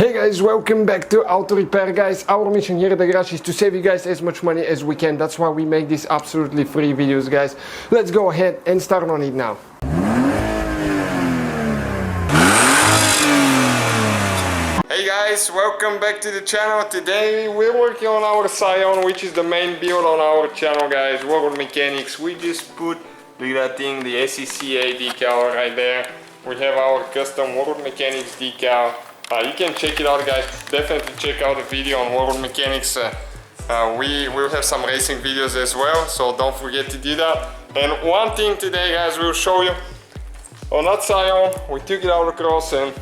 Hey guys, welcome back to Auto Repair, guys. Our mission here at the garage is to save you guys as much money as we can. That's why we make these absolutely free videos, guys. Let's go ahead and start on it now. Hey guys, welcome back to the channel. Today we're working on our Scion, which is the main build on our channel, guys. World Mechanics. We just put, look at that thing, the SCCA decal right there. We have our custom World Mechanics decal. You can check it out, guys. Definitely check out the video on World Mechanics. We will have some racing videos as well, so don't forget to do that. And one thing today, guys, we'll show you. On that Scion, we took it out across and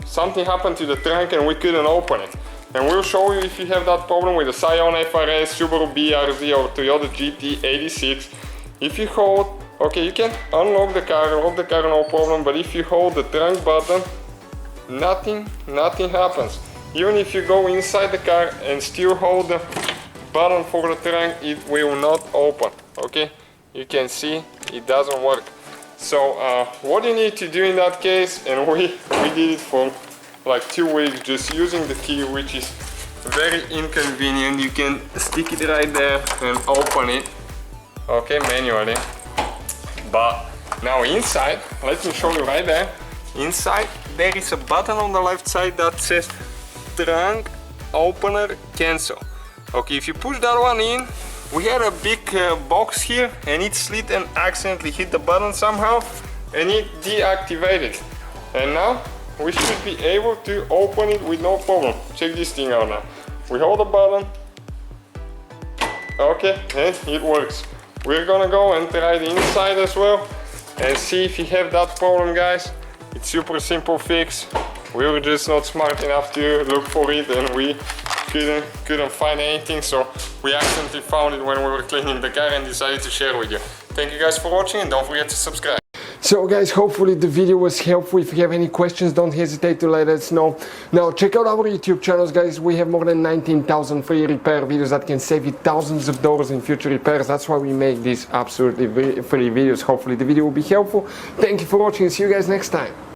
something happened to the trunk and we couldn't open it. And we'll show you if you have that problem with the Scion FR-S, Subaru BRZ or Toyota GT86. If you hold, okay, you can unlock the car, lock the car, no problem, but if you hold the trunk button, nothing happens. Even if you go inside the car and still hold the button for the trunk, it will not open. Okay, you can see it doesn't work. So what you need to do in that case, and we did it for like 2 weeks just using the key, which is very inconvenient. You can stick it right there and open it, okay, manually. But now inside, let me show you right there. Inside there is a button on the left side that says trunk opener cancel. Okay, if you push that one in, we had a big box here and it slid and accidentally hit the button somehow and it deactivated. And now we should be able to open it with no problem. Check this thing out now. We hold the button, okay, and it works. We're gonna go and try the inside as well and see if you have that problem, guys. It's super simple fix. We were just not smart enough to look for it and we couldn't find anything, so we accidentally found it when we were cleaning the car and decided to share with you. Thank you guys for watching and don't forget to subscribe. So guys, hopefully the video was helpful. If you have any questions, don't hesitate to let us know. Now check out our YouTube channels, guys. We have more than 19,000 free repair videos that can save you thousands of dollars in future repairs. That's why we make these absolutely free videos. Hopefully the video will be helpful. Thank you for watching and see you guys next time.